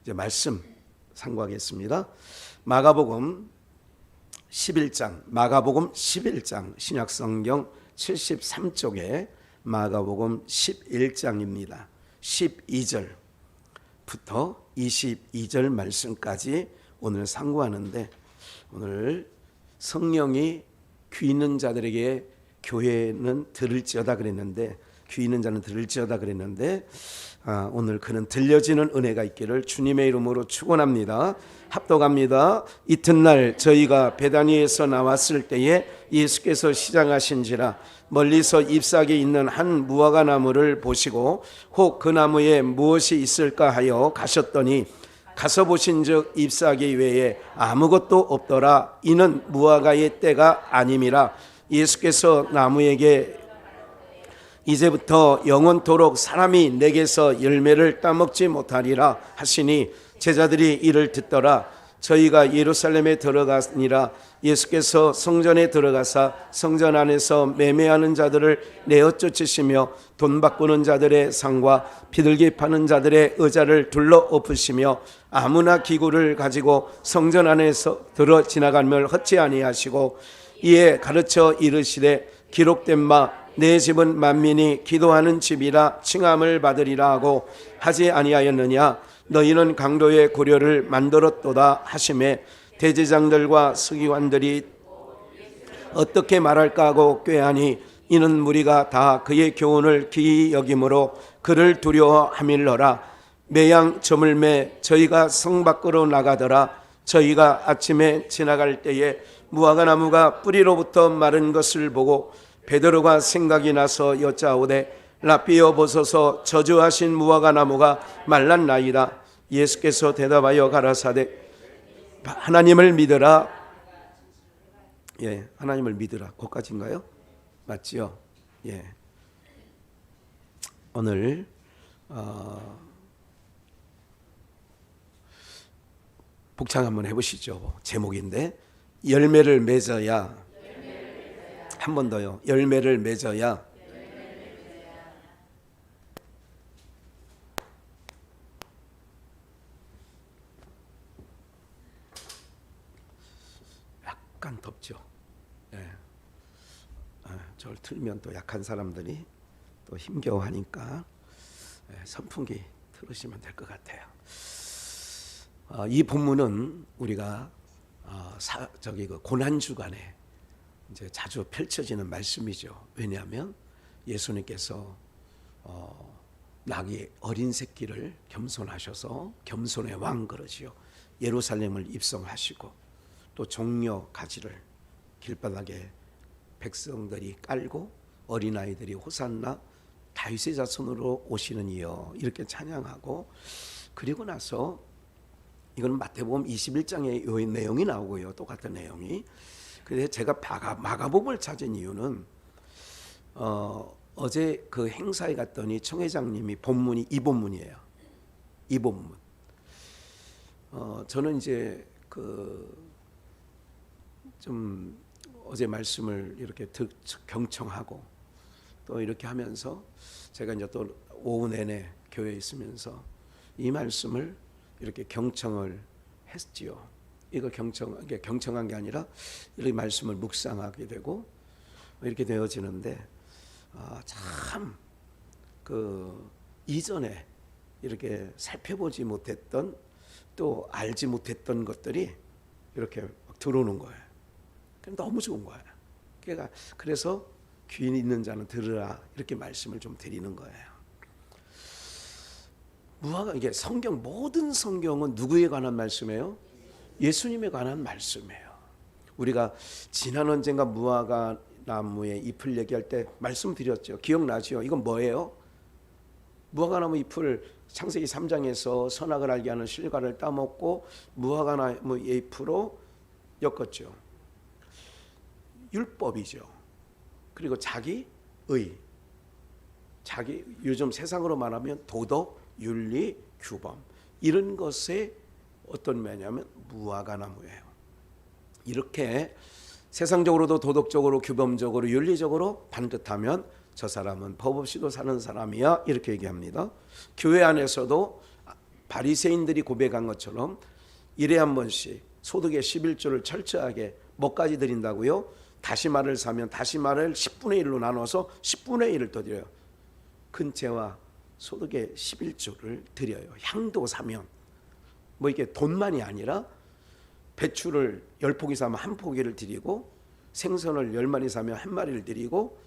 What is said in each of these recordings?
이제 말씀 상고하겠습니다. 마가복음 11장 신약성경 73쪽에 마가복음 11장입니다. 12절부터 22절 말씀까지 오늘 상고하는데, 오늘 성령이 귀 있는 자들에게 교회는 들을지어다 그랬는데, 귀 있는 자는 들을지어다 그랬는데, 오늘 그는 들려지는 은혜가 있기를 주님의 이름으로 축원합니다. 합독합니다. 이튿날 저희가 베다니에서 나왔을 때에 예수께서 시장하신지라 멀리서 잎사귀 있는 한 무화과 나무를 보시고 혹 그 나무에 무엇이 있을까 하여 가셨더니 가서 보신즉 잎사귀 외에 아무것도 없더라. 이는 무화과의 때가 아님이라. 예수께서 나무에게 이제부터 영원토록 사람이 내게서 열매를 따먹지 못하리라 하시니 제자들이 이를 듣더라. 저희가 예루살렘에 들어가니라. 예수께서 성전에 들어가사 성전 안에서 매매하는 자들을 내어 쫓으시며 돈 바꾸는 자들의 상과 비둘기 파는 자들의 의자를 둘러 엎으시며 아무나 기구를 가지고 성전 안에서 들어 지나가면 헛지 아니하시고 이에 가르쳐 이르시되 기록된 바 내 집은 만민이 기도하는 집이라 칭함을 받으리라 하고 하지 아니하였느냐. 너희는 강도의 고려를 만들었도다 하시매 대제장들과 서기관들이 어떻게 말할까 하고 꾀하니 이는 무리가 다 그의 교훈을 기이 여김으로 그를 두려워함일러라. 매양 저물매 저희가 성 밖으로 나가더라. 저희가 아침에 지나갈 때에 무화과 나무가 뿌리로부터 마른 것을 보고 베드로가 생각이 나서 여짜오되 라삐여 보소서 저주하신 무화과 나무가 말랐나이다. 예수께서 대답하여 가라사대 하나님을 믿으라. 예, 하나님을 믿으라. 거기까지인가요? 맞지요? 예. 오늘 복창 한번 해보시죠. 제목인데 열매를 맺어야. 한 번 더요. 열매를 맺어야. 약간 덥죠. 예. 저를 틀면 또 약한 사람들이 또 힘겨워하니까 선풍기 틀으시면 될 것 같아요. 이 본문은 우리가 그 고난 주간에 이제 자주 펼쳐지는 말씀이죠. 왜냐하면 예수님께서 낙이 어린 새끼를 겸손하셔서 겸손의 왕 그러지요. 예루살렘을 입성하시고 또 종려 가지를 길바닥에 백성들이 깔고 어린아이들이 호산나 다윗의 자손으로 오시는 이여 이렇게 찬양하고, 그리고 나서 이건 마태복음 21장의 요 내용이 나오고요. 똑같은 내용이. 그래서 제가 마가복음을 찾은 이유는 어제 그 행사에 갔더니 청회장님이 본문이 이 본문이에요. 이 본문. 저는 이제 좀 어제 말씀을 이렇게 경청하고 또 이렇게 하면서 제가 이제 또 오후 내내 교회에 있으면서 이 말씀을 이렇게 경청을 했지요. 이거 경청한 게 아니라 이렇게 말씀을 묵상하게 되고 이렇게 되어지는데, 참 그 이전에 이렇게 살펴보지 못했던 또 알지 못했던 것들이 이렇게 들어오는 거예요. 너무 좋은 거예요. 그래서 귀 있는 자는 들으라 이렇게 말씀을 좀 드리는 거예요. 이게 모든 성경은 누구에 관한 말씀이에요? 예수님에 관한 말씀이에요. 우리가 지난 언젠가 무화과 나무의 잎을 얘기할 때 말씀드렸죠. 기억나죠? 이건 뭐예요? 무화과 나무 잎을 창세기 3장에서 선악을 알게 하는 실과를 따먹고 무화과 나무 잎으로 엮었죠. 율법이죠. 그리고 요즘 세상으로 말하면 도덕, 윤리, 규범 이런 것에 어떤 매냐면 무화과 나무예요. 이렇게 세상적으로도 도덕적으로 규범적으로 윤리적으로 반듯하면 저 사람은 법 없이도 사는 사람이야 이렇게 얘기합니다. 교회 안에서도 바리새인들이 고백한 것처럼 일에 한 번씩 소득의 11조를 철저하게 뭐까지 드린다고요? 다시마를 사면 다시마를 10분의 1로 나눠서 10분의 1을 더 드려요. 근채와 소득의 11조를 드려요. 향도 사면 뭐 이게 돈만이 아니라 배추를 10포기 사면 한 포기를 드리고 생선을 10마리 사면 한 마리를 드리고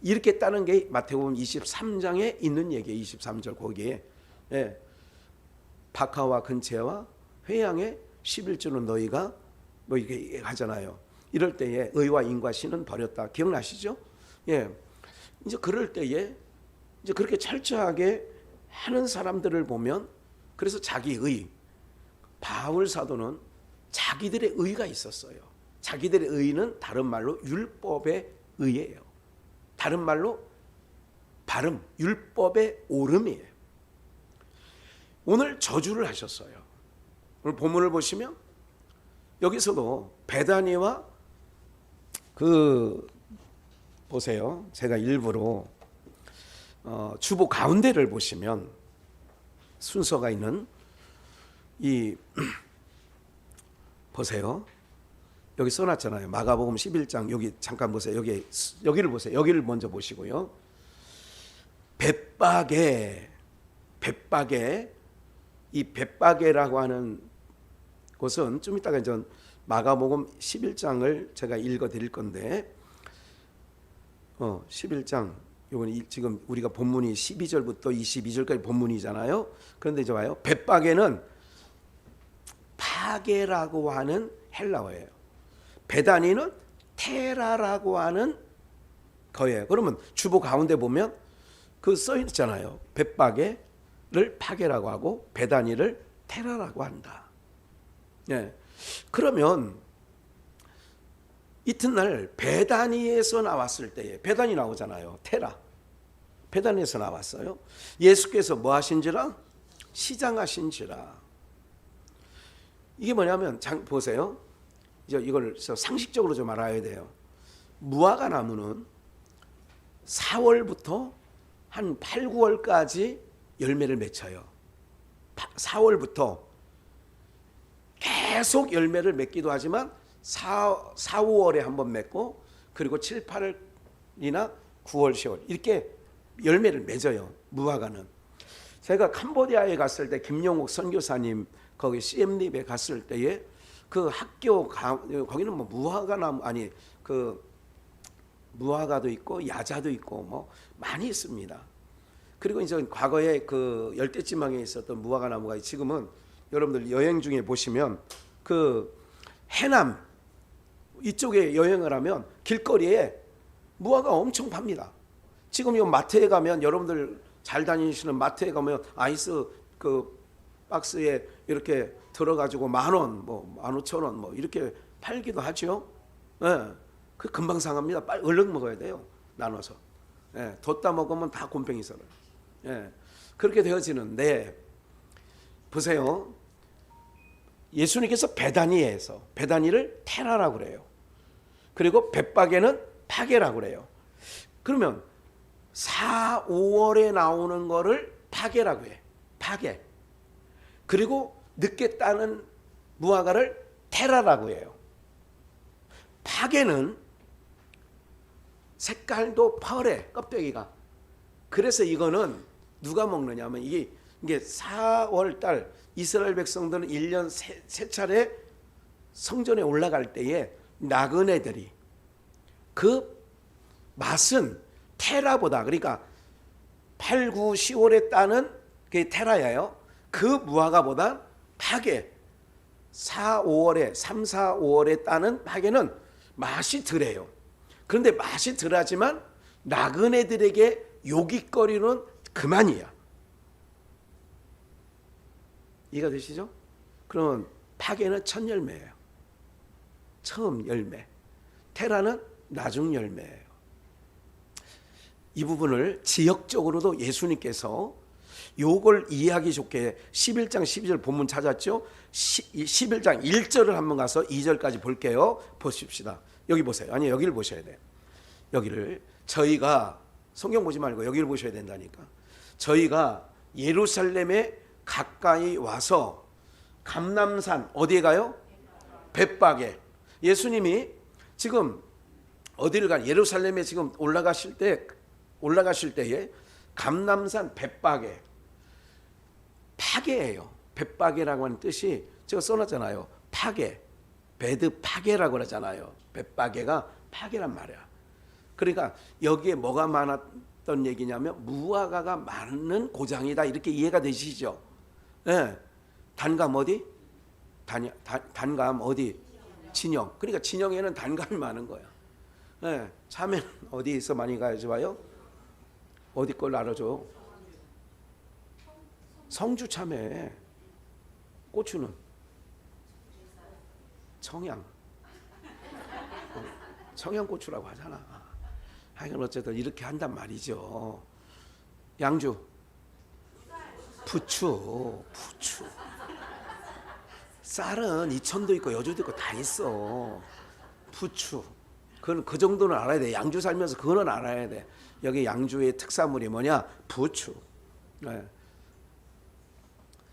이렇게 따는 게 마태복음 23장에 있는 얘기예요. 23절 거기에 박하와 근채와 회양의 11조는 너희가 뭐 이렇게 하잖아요. 이럴 때에 의와 인과 신은 버렸다. 기억나시죠? 이제 그럴 때에 이제 그렇게 철저하게 하는 사람들을 보면 그래서 자기의 바울 사도는 자기들의 의가 있었어요. 자기들의 의는 다른 말로 율법의 의예요. 다른 말로 발음, 율법의 옳음이에요. 오늘 저주를 하셨어요. 오늘 본문을 보시면 여기서도 베다니와 보세요. 제가 일부러 주보 가운데를 보시면 순서가 있는 이 보세요. 여기 써놨잖아요. 마가복음 11장 여기 잠깐 보세요. 여기를 보세요. 여기를 먼저 보시고요. 벳박에 이 벳박에라고 하는 곳은 좀 이따가 이제 마가복음 11장을 제가 읽어 드릴 건데 11장 요건 지금 우리가 본문이 12절부터 22절까지 본문이잖아요. 그런데 이제 와요. 벳박에는 파게라고 하는 헬라어예요. 베다니는 테라라고 하는 거예요. 그러면 주보 가운데 보면 그 써 있잖아요. 벳박에를 파게라고 하고 베다니를 테라라고 한다. 그러면 이튿날 베다니에서 나왔을 때에 베다니 나오잖아요. 테라. 베다니에서 나왔어요. 예수께서 뭐 하신지라? 시장하신지라. 이게 뭐냐면 보세요. 이제 이걸 상식적으로 좀 알아야 돼요. 무화과 나무는 4월부터 한 8, 9월까지 열매를 맺혀요. 4월부터 계속 열매를 맺기도 하지만 4, 5월에 한번 맺고 그리고 7, 8일이나 9월, 10월 이렇게 열매를 맺어요. 무화과는. 제가 캄보디아에 갔을 때 김용욱 선교사님 거기 CM립에 갔을 때에 그 학교 거기는 뭐 무화과나무 아니 그 무화과도 있고 야자도 있고 뭐 많이 있습니다. 그리고 이제 과거에 그 열대지방에 있었던 무화과 나무가 지금은 여러분들 여행 중에 보시면 그 해남 이쪽에 여행을 하면 길거리에 무화과 엄청 팝니다. 지금 이 마트에 가면 여러분들 잘 다니시는 마트에 가면 아이스 그 박스에 이렇게 들어가지고 10,000원, 뭐 15,000원 뭐 이렇게 팔기도 하죠. 그 금방 상합니다. 빨리 얼른 먹어야 돼요. 나눠서. 뒀다 먹으면 다 곰팡이 썰어요. 그렇게 되어지는데 보세요. 예수님께서 베다니에서 베다니를 테라라고 그래요. 그리고 벳박에는 파게라고 그래요. 그러면 4, 5월에 나오는 거를 파게라고 해. 파게. 그리고 늦게 따는 무화과를 테라라고 해요. 파게는 색깔도 펄해 껍데기가. 그래서 이거는 누가 먹느냐 하면 이게 4월 달 이스라엘 백성들은 1년 세 차례 성전에 올라갈 때에 나그네들이 그 맛은 테라보다 그러니까 8, 9, 10월에 따는 그 테라예요. 그 무화과보다 파게 4, 5월에 3, 4, 5월에 따는 파게는 맛이 덜해요. 그런데 맛이 덜하지만 나그네들에게 요깃거리는 그만이야. 이해가 되시죠? 그러면 파게는 첫 열매예요. 처음 열매. 테라는 나중 열매예요. 이 부분을 지역적으로도 예수님께서 요걸 이해하기 좋게 11장 12절 본문 찾았죠? 11장 1절을 한번 가서 2절까지 볼게요. 보십시다. 여기 보세요. 아니 여기를 보셔야 돼요. 여기를 저희가 성경 보지 말고 여기를 보셔야 된다니까. 저희가 예루살렘에 가까이 와서 감람산 어디에 가요? 벳박에. 예수님이 지금 어디를 가? 예루살렘에 지금 올라가실 때에 감람산 벳박에, 파괴예요. 벳박에라고 하는 뜻이 제가 써놨잖아요. 파괴, 베드 파괴라고 그러잖아요. 벳박에가 파괴란 말이야. 그러니까 여기에 뭐가 많았던 얘기냐면 무화과가 많은 고장이다, 이렇게 이해가 되시죠? 네. 단감 어디? 단감 어디? 진영. 그러니까 진영에는 단감이 많은 거야. 네. 참외 어디서 많이 가져와요? 어디 걸 알아줘? 성주 참외. 고추는 청양. 청양고추라고 하잖아. 하여간 어쨌든 이렇게 한단 말이죠. 양주, 부추. 쌀은 이천도 있고 여주도 있고 다 있어. 부추. 그건 그 정도는 알아야 돼. 양주 살면서 그거는 알아야 돼. 여기 양주의 특산물이 뭐냐? 부추. 네.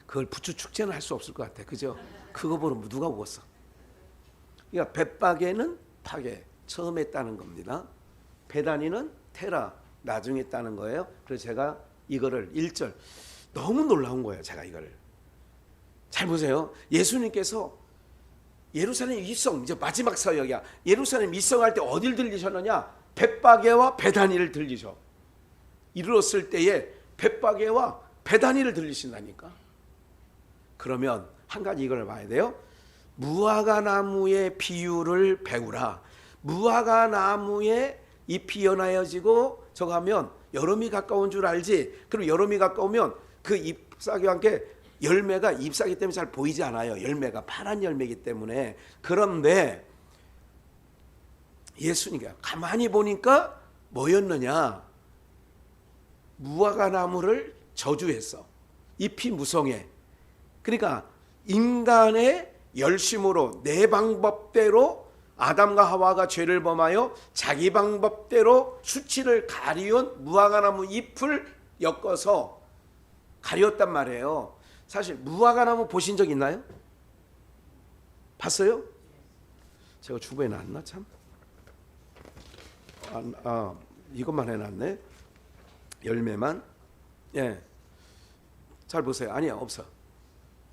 그걸 부추 축제는 할 수 없을 것 같아. 그죠? 그거 보면 누가 먹었어? 그러니까 벳박에는 파괴, 처음 했다는 겁니다. 베다니는 테라, 나중에 했다는 거예요. 그래서 제가 이거를 1절 너무 놀라운 거예요. 제가 이거를 잘 보세요. 예수님께서 예루살렘 입성, 이제 마지막 사역이야. 예루살렘 입성할 때 어딜 들리셨느냐? 벳박에와 베다니를 들리셔. 이르렀을 때에 벳박에와 베다니를 들리신다니까. 그러면 한 가지 이걸 봐야 돼요. 무화과 나무의 비유를 배우라. 무화과 나무에 잎이 연하여지고 저거 하면 여름이 가까운 줄 알지. 그럼 여름이 가까우면 그 잎사귀와 함께 열매가 잎사귀 때문에 잘 보이지 않아요. 열매가 파란 열매이기 때문에. 그런데 예수님이 가만히 보니까 뭐였느냐? 무화과 나무를 저주했어. 잎이 무성해. 그러니까 인간의 열심으로 내 방법대로 아담과 하와가 죄를 범하여 자기 방법대로 수치를 가리운 무화과나무 잎을 엮어서 가리웠단 말이에요. 사실 무화과나무 보신 적 있나요? 봤어요? 제가 주부에 놨나 참? 이것만 해놨네. 열매만. 예. 잘 보세요. 아니야, 없어.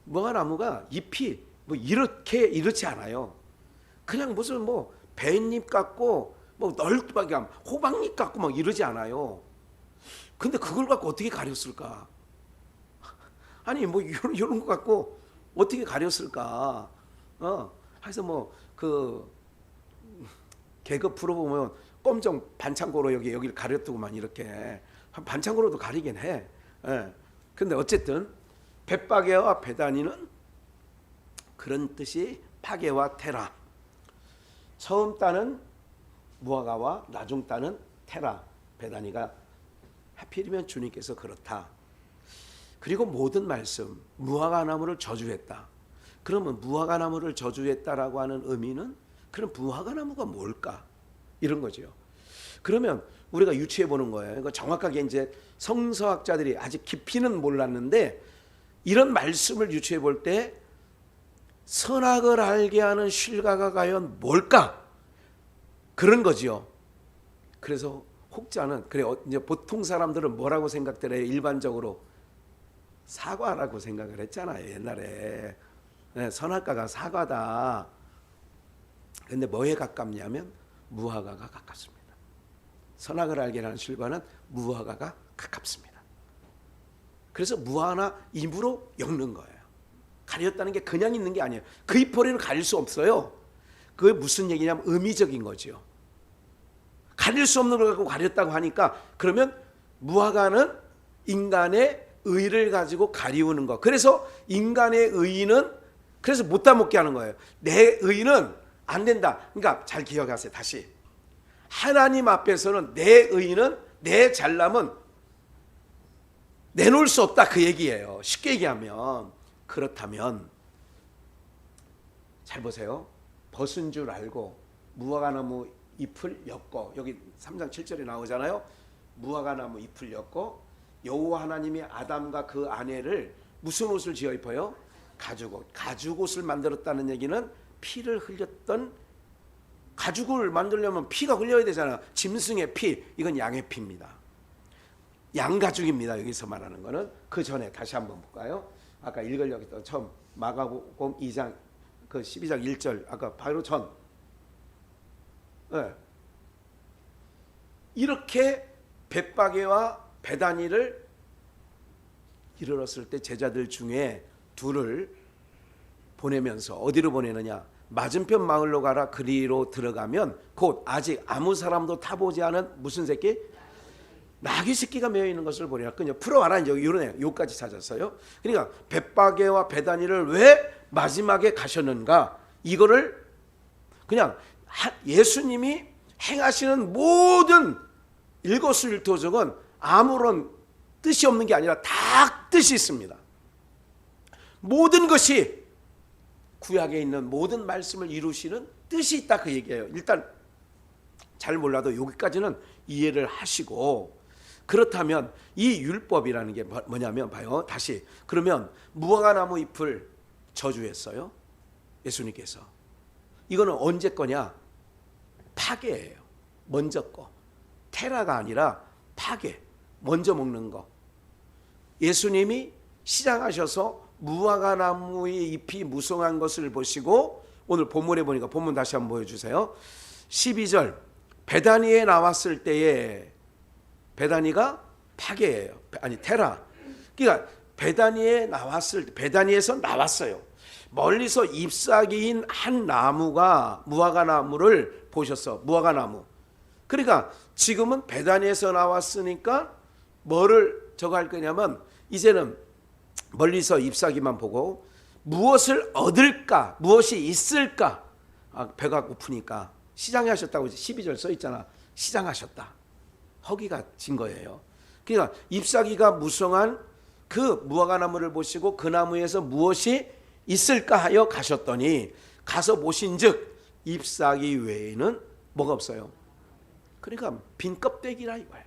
무화과나무가 잎이 뭐 이렇지 않아요. 그냥 무슨 뭐 뱃잎 같고 뭐 넓게 호박잎 같고 막 이러지 않아요. 근데 그걸 갖고 어떻게 가렸을까? 아니 뭐 이런 거 갖고 어떻게 가렸을까? 그래서 뭐 그 개그 프로 보면 꼼정 반창고로 여기를 가렸더구만 이렇게. 반창고로도 가리긴 해. 예. 근데 어쨌든 벳박에와 베다니는 그런 뜻이 파괴와 테라. 처음 따는 무화과와 나중 따는 테라, 베다니가 하필이면 주님께서 그렇다. 그리고 모든 말씀, 무화과 나무를 저주했다. 그러면 무화과 나무를 저주했다라고 하는 의미는 그럼 무화과 나무가 뭘까? 이런 거죠. 그러면 우리가 유추해 보는 거예요. 그러니까 정확하게 이제 성서학자들이 아직 깊이는 몰랐는데 이런 말씀을 유추해 볼 때 선악을 알게 하는 실과가 과연 뭘까? 그런 거지요. 그래서 혹자는 그래 이제 보통 사람들은 뭐라고 생각들 해요? 일반적으로 사과라고 생각을 했잖아요. 옛날에. 네, 선악과가 사과다. 근데 뭐에 가깝냐면 무화과가 가깝습니다. 선악을 알게 하는 실과는 무화과가 가깝습니다. 그래서 무화과 입으로 엮는 거예요. 가렸다는 게 그냥 있는 게 아니에요. 그 잎머리는 가릴 수 없어요. 그게 무슨 얘기냐면 의미적인 거죠. 가릴 수 없는 걸 갖고 가렸다고 하니까 그러면 무화과는 인간의 의를 가지고 가리우는 거. 그래서 인간의 의는 그래서 못 따먹게 하는 거예요. 내 의는 안 된다. 그러니까 잘 기억하세요. 다시. 하나님 앞에서는 내 의는 내 잘남은 내놓을 수 없다 그 얘기예요. 쉽게 얘기하면. 그렇다면 잘 보세요. 벗은 줄 알고 무화과나무 잎을 엮고 여기 3장 7절에 나오잖아요. 무화과나무 잎을 엮고 여호와 하나님이 아담과 그 아내를 무슨 옷을 지어 입어요? 가죽옷. 가죽옷을 만들었다는 얘기는 피를 흘렸던, 가죽을 만들려면 피가 흘려야 되잖아. 짐승의 피, 이건 양의 피입니다. 양가죽입니다. 여기서 말하는 거는. 그 전에 다시 한번 볼까요? 아까 읽으려고 했던 처음 마가복음 2장 그 12장 1절, 아까 바로 전. 네. 이렇게 벳바게와 베다니를 이르렀을 때 제자들 중에 둘을 보내면서 어디로 보내느냐? 맞은편 마을로 가라. 그리로 들어가면 곧 아직 아무 사람도 타보지 않은 무슨 새끼? 나귀 새끼가 메어 있는 것을 보리라. 그냥 풀어와라. 이제 이런 요까지 찾았어요. 그러니까 벳바게와 베다니를 왜 마지막에 가셨는가? 이거를 그냥 예수님이 행하시는 모든 일거수일투족은 아무런 뜻이 없는 게 아니라 다 뜻이 있습니다. 모든 것이 구약에 있는 모든 말씀을 이루시는 뜻이 있다, 그 얘기예요. 일단 잘 몰라도 여기까지는 이해를 하시고, 그렇다면 이 율법이라는 게 뭐냐면 봐요. 다시 그러면 무화과나무 잎을 저주했어요, 예수님께서. 이거는 언제 거냐? 파괴예요. 먼저 거. 테라가 아니라 파괴. 먼저 먹는 거. 예수님이 시장하셔서 무화과나무의 잎이 무성한 것을 보시고, 오늘 본문에 보니까 본문 다시 한번 보여주세요. 12절 베다니에 나왔을 때에, 베다니가 파괴예요. 아니 테라. 그러니까 베다니에 나왔을 때, 베다니에서 나왔어요. 멀리서 잎사귀인 한 나무가, 무화과나무를 보셨어. 무화과나무. 그러니까 지금은 베다니에서 나왔으니까 뭐를 저거 할 거냐면, 이제는 멀리서 잎사귀만 보고 무엇을 얻을까, 무엇이 있을까. 배가 고프니까 시장에 하셨다고 12절 써 있잖아. 시장하셨다. 허기가 진 거예요. 그러니까 잎사귀가 무성한 그 무화과나무를 보시고 그 나무에서 무엇이 있을까 하여 가셨더니, 가서 보신즉 잎사귀 외에는 뭐가 없어요. 그러니까 빈 껍데기라 이거예요.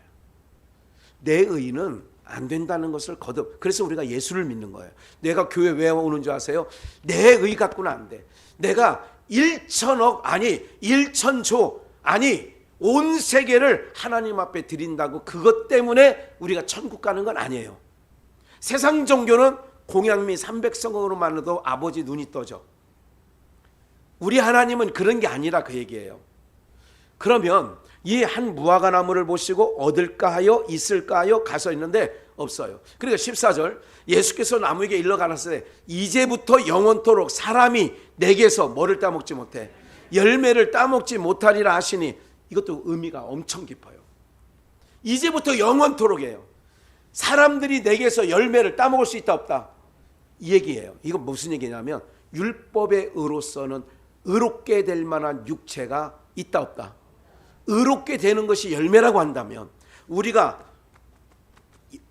내 의는 안 된다는 것을 거듭. 그래서 우리가 예수를 믿는 거예요. 내가 교회 왜 오는 줄 아세요? 내 의 갖고는 안 돼. 내가 1천억 아니 1천조 아니 온 세계를 하나님 앞에 드린다고 그것 때문에 우리가 천국 가는 건 아니에요. 세상 종교는 공양미 300성으로만으로도 아버지 눈이 떠져. 우리 하나님은 그런 게 아니라 그 얘기예요. 그러면 이 한 무화과나무를 보시고 얻을까 하여 있을까 하여 가서 있는데 없어요. 그러니까 14절 예수께서 나무에게 일러 가라사대 이제부터 영원토록 사람이 내게서 뭐를 따먹지 못해? 열매를 따먹지 못하리라 하시니, 이것도 의미가 엄청 깊어요. 이제부터 영원토록이에요. 사람들이 내게서 열매를 따먹을 수 있다 없다? 이 얘기예요. 이건 무슨 얘기냐면 율법의 의로서는 의롭게 될 만한 육체가 있다 없다? 의롭게 되는 것이 열매라고 한다면, 우리가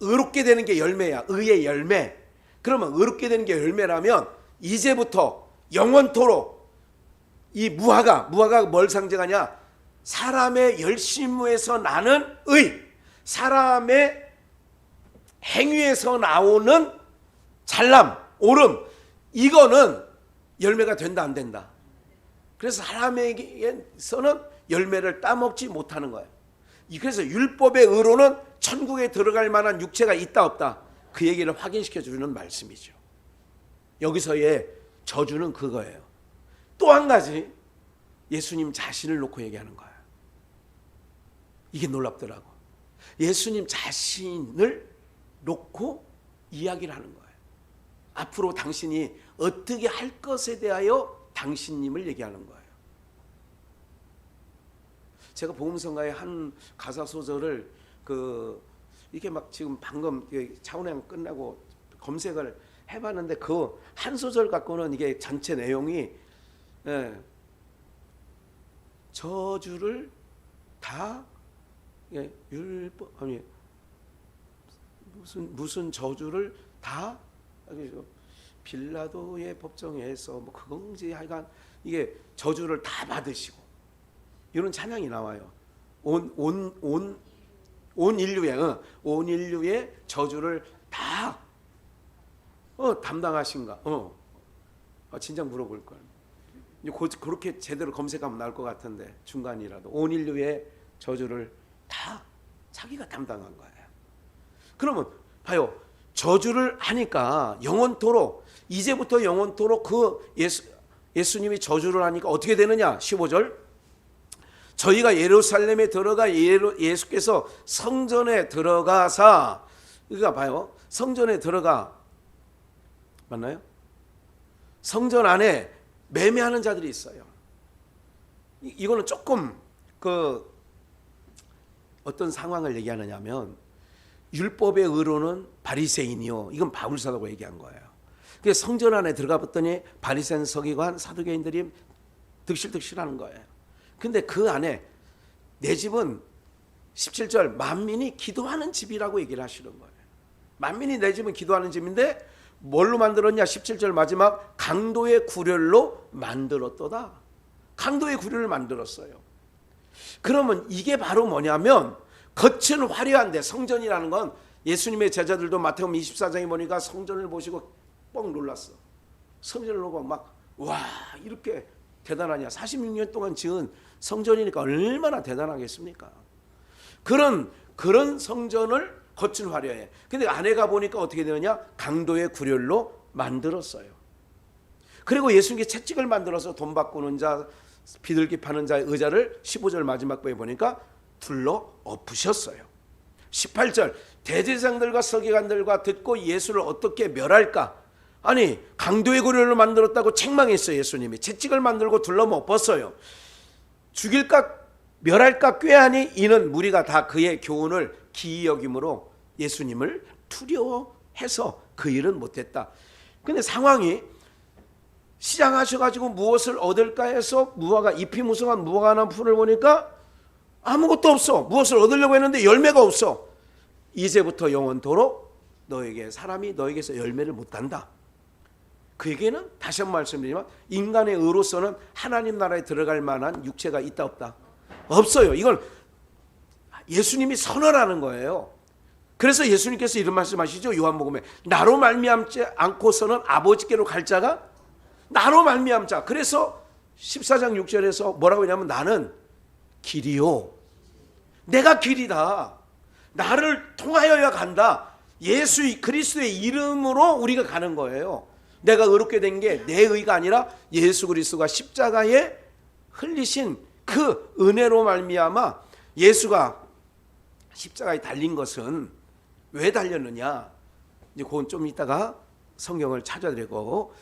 의롭게 되는 게 열매야. 의의 열매. 그러면 의롭게 되는 게 열매라면 이제부터 영원토록 이 무화과가 뭘 상징하냐? 사람의 열심에서 나는 의, 사람의 행위에서 나오는 잘남, 옳음, 이거는 열매가 된다 안 된다? 그래서 사람에게서는 열매를 따먹지 못하는 거예요. 그래서 율법의 의로는 천국에 들어갈 만한 육체가 있다 없다? 그 얘기를 확인시켜 주는 말씀이죠. 여기서의 저주는 그거예요. 또 한 가지, 예수님 자신을 놓고 얘기하는 거예요. 이게 놀랍더라고. 예수님 자신을 놓고 이야기를 하는 거예요. 앞으로 당신이 어떻게 할 것에 대하여 당신님을 얘기하는 거예요. 제가 복음성가의 한 가사 소절을 이게 막 지금 방금 차운행 끝나고 검색을 해봤는데 그 한 소절 갖고는 이게 전체 내용이, 저주를 다 율법 아니 무슨 저주를 다 빌라도의 법정에서 뭐 그건지 하여간 이게 저주를 다 받으시고 이런 찬양이 나와요. 온 인류의 저주를 다 담당하신가? 진작 물어볼 걸. 그렇게 제대로 검색하면 나올 것 같은데 중간이라도 온 인류의 저주를 다 자기가 담당한 거예요. 그러면 봐요. 저주를 하니까 영원토록, 이제부터 영원토록 그 예수님이 저주를 하니까 어떻게 되느냐? 15절. 저희가 예루살렘에 들어가 예수께서 성전에 들어가사, 그러니까 봐요. 성전에 들어가, 맞나요? 성전 안에 매매하는 자들이 있어요. 이거는 조금 어떤 상황을 얘기하느냐면, 율법의 의로는 바리새인이요, 이건 바울사라고 얘기한 거예요. 그래서 성전 안에 들어가 봤더니 바리새인, 서기관, 사두개인들이 득실득실하는 거예요. 근데 그 안에 내 집은 17절 만민이 기도하는 집이라고 얘기를 하시는 거예요. 만민이 내 집은 기도하는 집인데 뭘로 만들었냐? 17절 마지막, 강도의 구렬로 만들었도다. 강도의 구렬을 만들었어요. 그러면 이게 바로 뭐냐면, 겉은 화려한데, 성전이라는 건 예수님의 제자들도 마태복음 24장에 보니까 성전을 보시고 뻥 놀랐어. 성전을 보고 막, 와, 이렇게 대단하냐? 46년 동안 지은 성전이니까 얼마나 대단하겠습니까? 그런 성전을 겉은 화려해. 근데 안에 가보니까 어떻게 되느냐? 강도의 구렬로 만들었어요. 그리고 예수님께 채찍을 만들어서 돈 바꾸는 자, 비둘기 파는 자의 의자를 15절 마지막 부에 보니까 둘러 엎으셨어요. 18절, 대제사장들과 서기관들과 듣고 예수를 어떻게 멸할까? 아니, 강도의 구렬로 만들었다고 책망했어요. 예수님이 채찍을 만들고 둘러 엎었어요. 죽일까 멸할까 꾀하니 이는 무리가 다 그의 교훈을 기이 여김으로 예수님을 두려워해서 그 일은 못했다. 근데 상황이, 시장하셔가지고 무엇을 얻을까 해서 무화과, 잎이 무성한 무화과 나무 풀을 보니까 아무것도 없어. 무엇을 얻으려고 했는데 열매가 없어. 이제부터 영원토록 사람이 너에게서 열매를 못 단다. 그에게는 다시 한번 말씀드리지만, 인간의 의로서는 하나님 나라에 들어갈 만한 육체가 있다 없다? 없어요. 이걸 예수님이 선언하는 거예요. 그래서 예수님께서 이런 말씀하시죠. 요한복음에, 나로 말미암지 않고서는 아버지께로 갈 자가 나로 말미암자. 그래서 14장 6절에서 뭐라고 하냐면, 나는 길이요, 내가 길이다. 나를 통하여야 간다. 예수 그리스도의 이름으로 우리가 가는 거예요. 내가 의롭게 된 게 내 의가 아니라 예수 그리스도가 십자가에 흘리신 그 은혜로 말미암아, 예수가 십자가에 달린 것은 왜 달렸느냐? 이제 그건 좀 이따가 성경을 찾아드리고,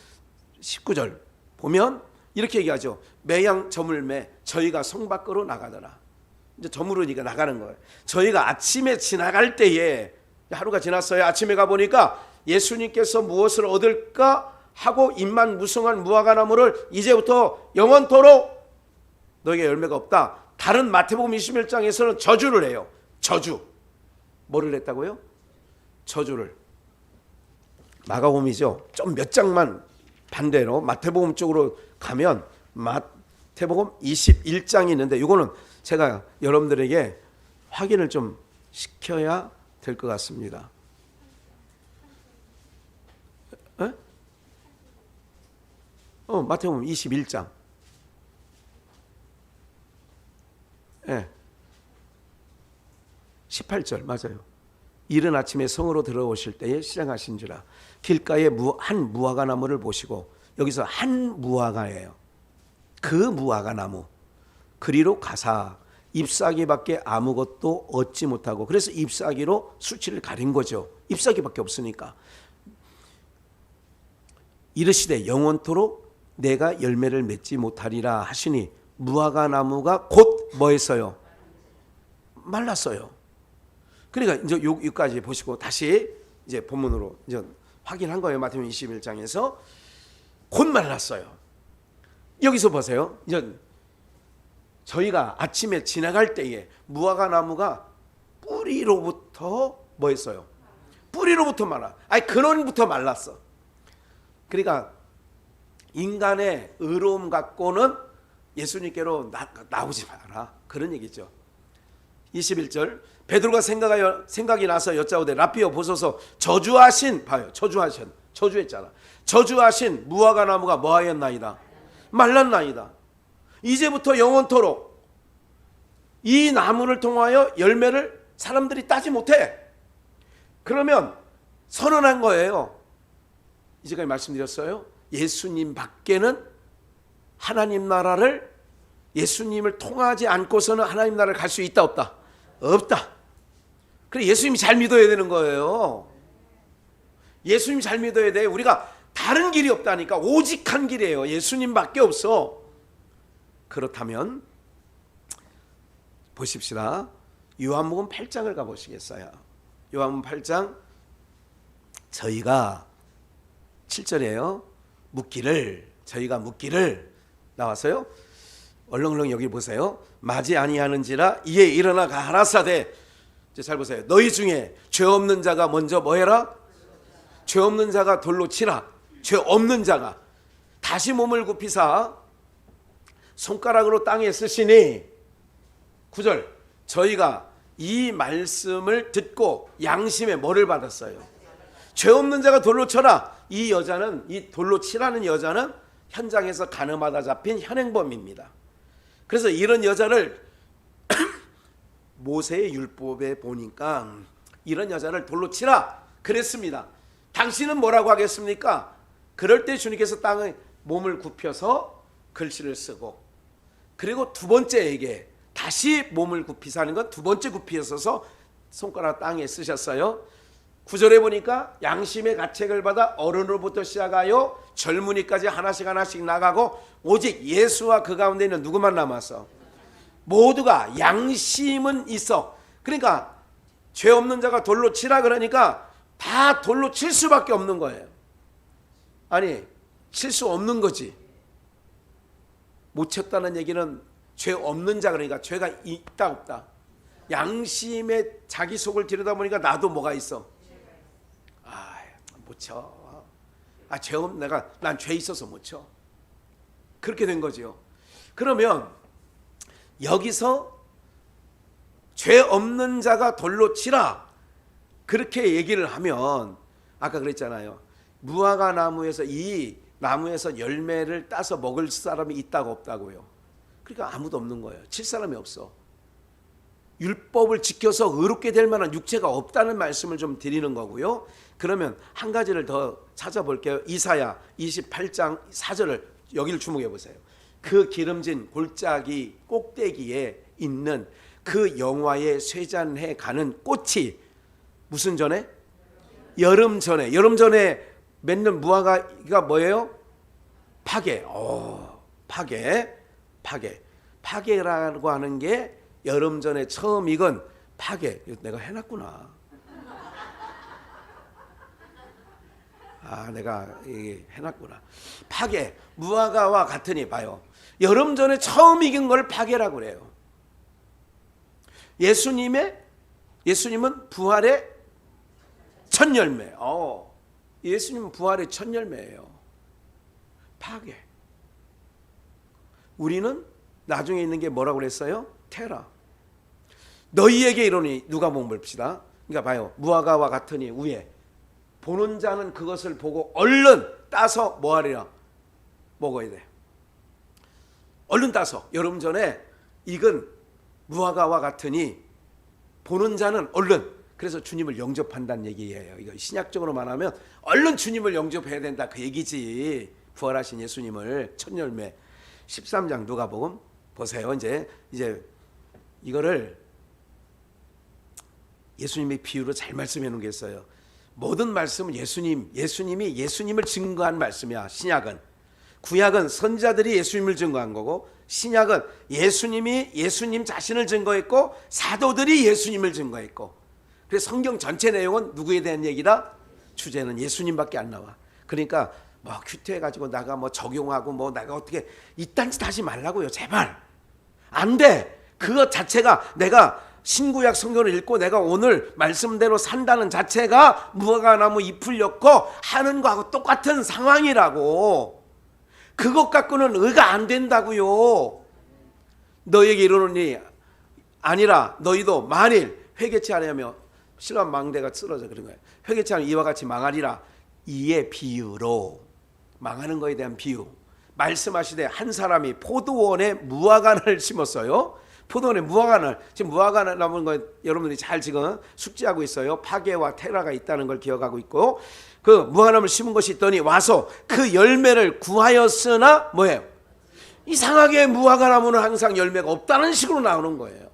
19절 보면 이렇게 얘기하죠. 매양 저물매 저희가 성 밖으로 나가더라. 이제 저물으니까 나가는 거예요. 저희가 아침에 지나갈 때에, 하루가 지났어요. 아침에 가보니까 예수님께서 무엇을 얻을까 하고 잎만 무성한 무화과 나무를 이제부터 영원토록 너에게 열매가 없다. 다른 마태복음 21장에서는 저주를 해요. 저주. 뭐를 했다고요? 저주를. 마가복음이죠. 좀 몇 장만 반대로 마태복음 쪽으로 가면 마태복음 21장이 있는데, 이거는 제가 여러분들에게 확인을 좀 시켜야 될 것 같습니다. 마태복음 21장. 18절 맞아요. 이른 아침에 성으로 들어오실 때에 시장하신지라 길가에 한 무화과 나무를 보시고, 여기서 한 무화과예요. 그 무화과 나무 그리로 가사 잎사귀밖에 아무것도 얻지 못하고, 그래서 잎사귀로 수치를 가린 거죠. 잎사귀밖에 없으니까. 이르시되 영원토록 내가 열매를 맺지 못하리라 하시니, 무화과 나무가 곧 뭐했어요? 말랐어요. 그러니까 이제 여기까지 보시고 다시 이제 본문으로 이제 확인한 거예요. 마태복음 21장에서 곧 말랐어요. 여기서 보세요. 이제 저희가 아침에 지나갈 때에 무화과 나무가 뿌리로부터 뭐했어요? 뿌리로부터 말라. 아니 근원부터 말랐어. 그러니까 인간의 의로움 갖고는 예수님께로 나오지 마라, 그런 얘기죠. 21절 베드로가 생각이 나서 여짜오되 라삐여 보소서, 저주하신, 봐요, 저주하신 저주했잖아. 저주하신 무화과 나무가 뭐하였나이다? 말랐나이다. 이제부터 영원토록 이 나무를 통하여 열매를 사람들이 따지 못해. 그러면 선언한 거예요. 이제까지 말씀드렸어요. 예수님 밖에는 하나님 나라를, 예수님을 통하지 않고서는 하나님 나라를 갈 수 있다 없다? 없다. 그래, 예수님이 잘 믿어야 되는 거예요. 예수님 잘 믿어야 돼. 우리가 다른 길이 없다니까. 오직 한 길이에요. 예수님밖에 없어. 그렇다면 보십시다. 요한복음 8장을 가보시겠어요? 요한복음 8장 저희가 7절에요. 저희가 묻기를 나왔어요. 얼렁얼렁 여기 보세요. 마지 아니하는지라 이에 일어나 가라사대. 잘 보세요. 너희 중에 죄 없는 자가 먼저 뭐 해라? 죄 없는 자가 돌로 치라. 죄 없는 자가 다시 몸을 굽히사 손가락으로 땅에 쓰시니 9절 저희가 이 말씀을 듣고 양심에 뭐를 받았어요? 죄 없는 자가 돌로 쳐라. 이 여자는, 이 돌로 치라는 여자는 현장에서 가늠하다 잡힌 현행범입니다. 그래서 이런 여자를 모세의 율법에 보니까 이런 여자를 돌로 치라 그랬습니다. 당신은 뭐라고 하겠습니까? 그럴 때 주님께서 땅에 몸을 굽혀서 글씨를 쓰고, 그리고 두 번째에게 다시 몸을 굽히사는 건 두 번째 굽히셔서 손가락 땅에 쓰셨어요. 9절에 보니까 양심의 가책을 받아 어른으로부터 시작하여 젊은이까지 하나씩 나가고 오직 예수와 그 가운데 있는 누구만 남았어? 모두가 양심은 있어. 그러니까 죄 없는 자가 돌로 치라 그러니까 다 돌로 칠 수밖에 없는 거예요. 아니, 칠 수 없는 거지. 못 쳤다는 얘기는 죄 없는 자, 그러니까 죄가 있다 없다. 양심에 자기 속을 들여다보니까 나도 뭐가 있어? 못 쳐. 죄 없는 난 죄 있어서 못 쳐. 그렇게 된 거죠. 그러면 여기서 죄 없는 자가 돌로 치라 그렇게 얘기를 하면, 아까 그랬잖아요. 무화과 나무에서, 이 나무에서 열매를 따서 먹을 사람이 있다고 없다고요? 그러니까 아무도 없는 거예요. 칠 사람이 없어. 율법을 지켜서 의롭게 될 만한 육체가 없다는 말씀을 좀 드리는 거고요. 그러면 한 가지를 더 찾아볼게요. 이사야 28장 4절을 여기를 주목해 보세요. 그 기름진 골짜기 꼭대기에 있는 그 영화의 쇠잔해 가는 꽃이 무슨 전에? 여름 전에. 여름 전에 맺는 무화과가 뭐예요? 파게. 파게라고 하는 게 여름 전에 처음 익은 파게. 내가 해놨구나. 내가 해놨구나. 파게, 무화과와 같으니 봐요. 여름 전에 처음 익은 걸 파게라고 그래요. 예수님은 부활의 첫 열매. 예수님은 부활의 첫 열매예요. 파게. 우리는 나중에 있는 게 뭐라고 그랬어요? 테라. 너희에게 이르노니, 누가복음 봅시다. 그러니까 봐요. 무화과와 같으니 위에 보는 자는 그것을 보고 얼른 따서 뭐하리라? 먹어야 돼. 얼른 따서. 여름 전에 익은 무화과와 같으니 보는 자는 얼른. 그래서 주님을 영접한다는 얘기예요. 이거 신약적으로 말하면 얼른 주님을 영접해야 된다 그 얘기지. 부활하신 예수님을 첫 열매. 13장 누가복음 보세요. 이제 이거를 예수님의 비유로 잘 말씀해 놓은 게 있어요. 모든 말씀은 예수님이 예수님을 증거한 말씀이야. 신약은. 구약은 선지자들이 예수님을 증거한 거고, 신약은 예수님이 예수님 자신을 증거했고 사도들이 예수님을 증거했고. 그래서 성경 전체 내용은 누구에 대한 얘기다? 주제는 예수님밖에 안 나와. 그러니까 뭐 큐트해가지고 나가 뭐 적용하고 뭐 나가 어떻게 이딴 짓 하지 말라고요. 제발. 안 돼. 그것 자체가 내가 신구약 성경을 읽고 내가 오늘 말씀대로 산다는 자체가 무화과나무 잎을 엮고 하는 거하고 똑같은 상황이라고. 그것 갖고는 의가 안 된다고요. 너에게 이르노니 아니라 너희도 만일 회개치 아니하며 신랑 망대가 쓰러져 그런 거예요. 회개치 않으면 이와 같이 망하리라. 이의 비유로, 망하는 거에 대한 비유. 말씀하시되 한 사람이 포도원에 무화과를 심었어요. 포도원에 무화과를, 지금 무화과 남은 거 여러분들이 잘 지금 숙지하고 있어요. 파괴와 테라가 있다는 걸 기억하고 있고, 그 무화과나무를 심은 것이 있더니 와서 그 열매를 구하였으나 뭐예요? 이상하게 무화과나무는 항상 열매가 없다는 식으로 나오는 거예요.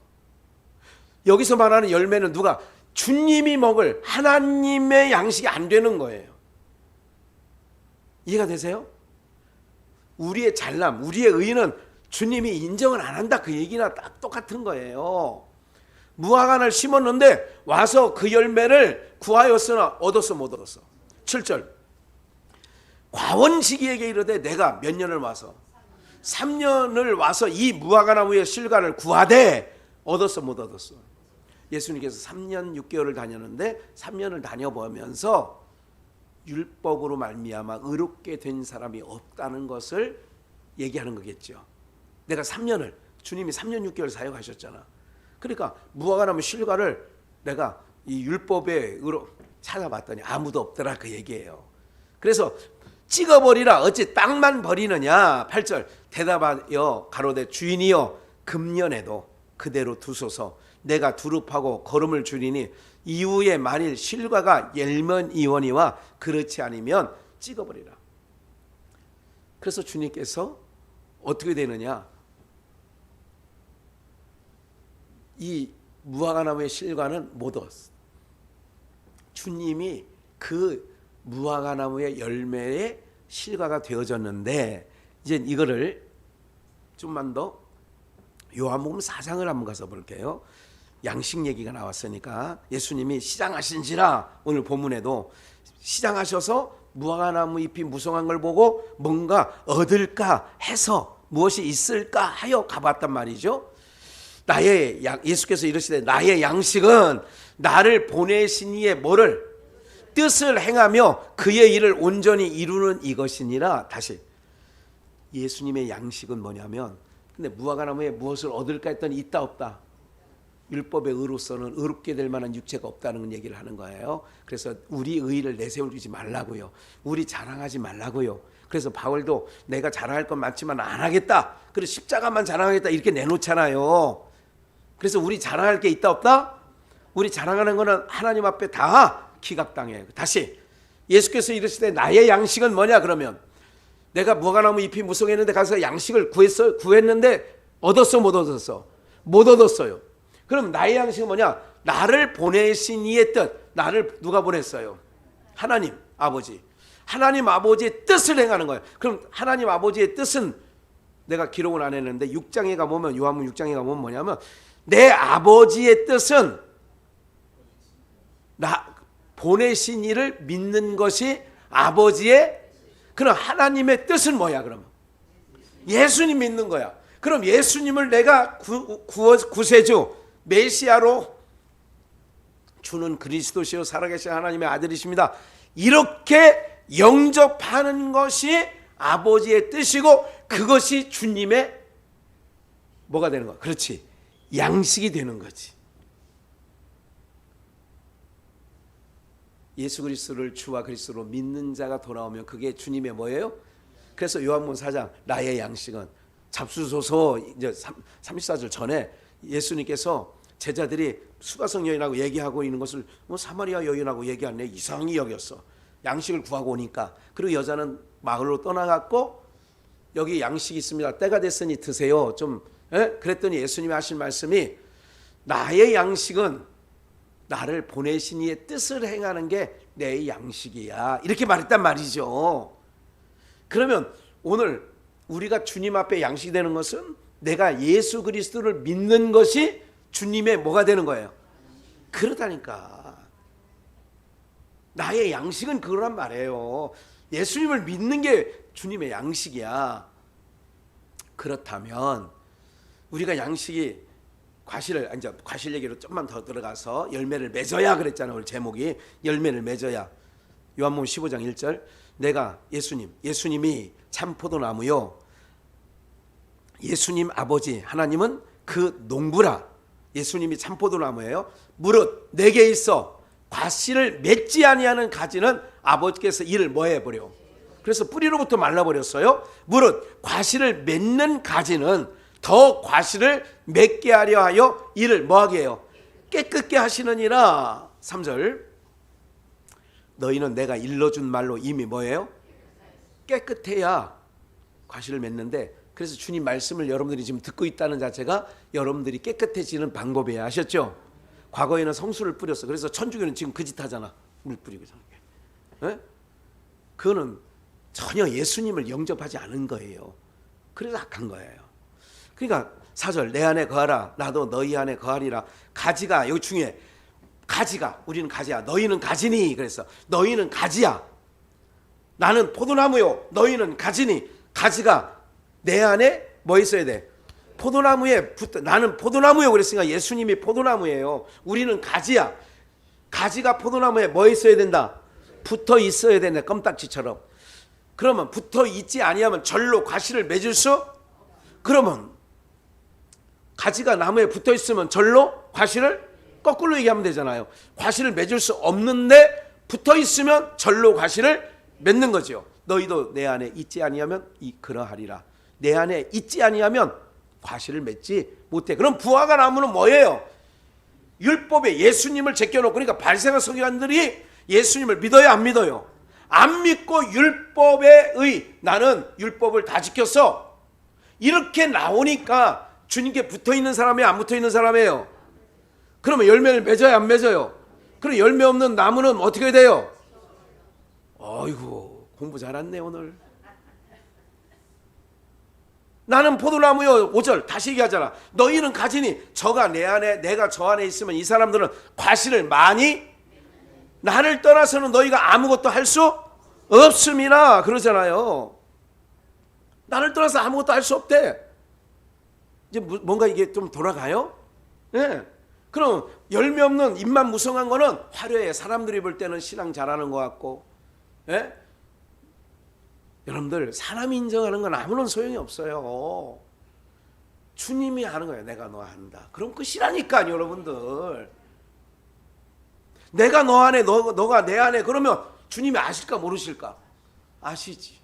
여기서 말하는 열매는 누가? 주님이 먹을 하나님의 양식이 안 되는 거예요. 이해가 되세요? 우리의 잘남, 우리의 의는 주님이 인정을 안 한다, 그 얘기나 딱 똑같은 거예요. 무화과를 심었는데 와서 그 열매를 구하였으나 얻었어 못 얻었어? 7절, 과원시기에게 이르되 내가 몇 년을 와서 3년을 와서 이 무화과나무의 실과를 구하되 얻었어 못 얻었어? 예수님께서 3년 6개월을 다녔는데 3년을 다녀보면서 율법으로 말미암아 의롭게 된 사람이 없다는 것을 얘기하는 거겠죠. 내가 3년을, 주님이 3년 6개월 사역하셨잖아. 그러니까 무화과나무 실과를 내가 이 율법의 의로 찾아봤더니 아무도 없더라, 그 얘기예요. 그래서 찍어버리라, 어찌 땅만 버리느냐. 8절, 대답하여 가로되 주인이여 금년에도 그대로 두소서. 내가 두릅하고 거름을 줄이니 이후에 만일 실과가 열면이원이와 그렇지 않으면 찍어버리라. 그래서 주님께서 어떻게 되느냐, 이 무화과나무의 실과는 못 얻었어. 주님이 그 무화과나무의 열매의 실과가 되어졌는데, 이제 이거를 좀만 더 요한복음 4장을 한번 가서 볼게요. 양식 얘기가 나왔으니까 예수님이 시장하신지라, 오늘 본문에도 시장하셔서 무화과나무 잎이 무성한 걸 보고 뭔가 얻을까 해서 무엇이 있을까 하여 가봤단 말이죠. 예수께서 이르시되 나의 양식은 나를 보내신 이의 뭐를? 뜻을 행하며 그의 일을 온전히 이루는 이것이니라. 다시, 예수님의 양식은 뭐냐면, 근데 무화과나무에 무엇을 얻을까 했더니 있다 없다? 율법의 의로서는 의롭게 될 만한 육체가 없다는 얘기를 하는 거예요. 그래서 우리 의를 내세우지 말라고요. 우리 자랑하지 말라고요. 그래서 바울도 내가 자랑할 건 많지만 안 하겠다, 그리고 십자가만 자랑하겠다 이렇게 내놓잖아요. 그래서 우리 자랑할 게 있다 없다? 우리 자랑하는 거는 하나님 앞에 다 기각당해요. 다시, 예수께서 이르시되 나의 양식은 뭐냐 그러면, 내가 무화과나무 잎이 무성했는데 가서 양식을 구했는데 얻었어 못 얻었어? 못 얻었어요. 그럼 나의 양식은 뭐냐? 나를 보내신 이의 뜻. 나를 누가 보냈어요? 하나님 아버지. 하나님 아버지의 뜻을 행하는 거예요. 그럼 하나님 아버지의 뜻은 내가 기록을 안 했는데 6장에 가보면, 요한복음 6장에 가보면 뭐냐면, 내 아버지의 뜻은 나 보내신 이를 믿는 것이 아버지의, 그럼 하나님의 뜻은 뭐야? 그러면 예수님 믿는 거야. 그럼 예수님을 내가 구세주 메시아로 주는 그리스도시요 살아계신 하나님의 아들이십니다, 이렇게 영접하는 것이 아버지의 뜻이고, 그것이 주님의 뭐가 되는 거야? 그렇지, 양식이 되는 거지. 예수 그리스도를 주와 그리스도로 믿는 자가 돌아오면 그게 주님의 뭐예요? 그래서 요한복음 4장 나의 양식은, 잡수소서, 이제 34절 전에 예수님께서 제자들이 수가성 여인하고 얘기하고 있는 것을 사마리아 여인하고 얘기하네, 이상히 여겼어. 양식을 구하고 오니까. 그리고 여자는 마을로 떠나갔고, 여기 양식이 있습니다, 때가 됐으니 드세요 좀. 그랬더니 예수님이 하신 말씀이, 나의 양식은 나를 보내신 이의 뜻을 행하는 게 내 양식이야, 이렇게 말했단 말이죠. 그러면 오늘 우리가 주님 앞에 양식이 되는 것은 내가 예수 그리스도를 믿는 것이 주님의 뭐가 되는 거예요? 그러다니까. 나의 양식은 그거란 말이에요. 예수님을 믿는 게 주님의 양식이야. 그렇다면 우리가 양식이 과실 얘기로 좀만 더 들어가서 열매를 맺어야 그랬잖아요. 오늘 제목이 열매를 맺어야. 요한복음 15장 1절, 내가 예수님이 참 포도나무요, 예수님 아버지 하나님은 그 농부라. 예수님이 참 포도나무예요. 무릇 내게 있어 과실을 맺지 아니하는 가지는 아버지께서 이를 뭐 해버려? 그래서 뿌리로부터 말라버렸어요. 무릇 과실을 맺는 가지는 더 과실을 맺게 하려 하여 이를 뭐하게 해요? 깨끗게 하시느니라. 3절 너희는 내가 일러준 말로 이미 뭐예요? 깨끗해야 과실을 맺는데, 그래서 주님 말씀을 여러분들이 지금 듣고 있다는 자체가 여러분들이 깨끗해지는 방법이에요. 아셨죠? 과거에는 성수를 뿌렸어. 그래서 천주교는 지금 그 짓 하잖아. 물 뿌리고 저렇게. 그거는 전혀 예수님을 영접하지 않은 거예요. 그래서 악한 거예요. 그러니까 4절 내 안에 거하라 나도 너희 안에 거하리라. 가지가 여기 중요해. 가지가, 우리는 가지야 너희는 가지니. 그래서 너희는 가지야 나는 포도나무요 너희는 가지니. 가지가 내 안에 뭐 있어야 돼? 포도나무에 붙어. 나는 포도나무요 그랬으니까 예수님이 포도나무예요. 우리는 가지야. 가지가 포도나무에 뭐 있어야 된다? 붙어 있어야 된다. 껌딱지처럼. 그러면 붙어 있지 아니하면 절로 과실을 맺을 수? 그러면 가지가 나무에 붙어 있으면 절로 과실을 거꾸로 얘기하면 되잖아요. 과실을 맺을 수 없는데 붙어 있으면 절로 과실을 맺는 거죠. 너희도 내 안에 있지 아니하면 그러하리라. 내 안에 있지 아니하면 과실을 맺지 못해. 그럼 부화가 나무는 뭐예요? 율법에 예수님을 제껴놓고, 그러니까 발생한 서기관들이 예수님을 믿어요 안 믿어요? 안 믿고 율법에 나는 율법을 다 지켰어 이렇게 나오니까 주님께 붙어있는 사람이에요 안 붙어있는 사람이에요? 그러면 열매를 맺어요 안 맺어요? 그럼 열매 없는 나무는 어떻게 돼요? 어이구 공부 잘했네 오늘. 나는 포도나무요. 5절 다시 얘기하잖아. 너희는 가지니 저가 내 안에 내가 저 안에 있으면 이 사람들은 과실을 많이, 나를 떠나서는 너희가 아무것도 할 수 없음이라 그러잖아요. 나를 떠나서 아무것도 할 수 없대. 이제 뭔가 이게 좀 돌아가요? 네. 그럼 열매 없는 입만 무성한 거는 화려해. 사람들이 볼 때는 신앙 잘하는 것 같고. 네? 여러분들 사람이 인정하는 건 아무런 소용이 없어요. 주님이 하는 거예요. 내가 너 한다. 그럼 끝이라니까요 여러분들. 내가 너 안에 너가 내 안에 그러면 주님이 아실까 모르실까? 아시지.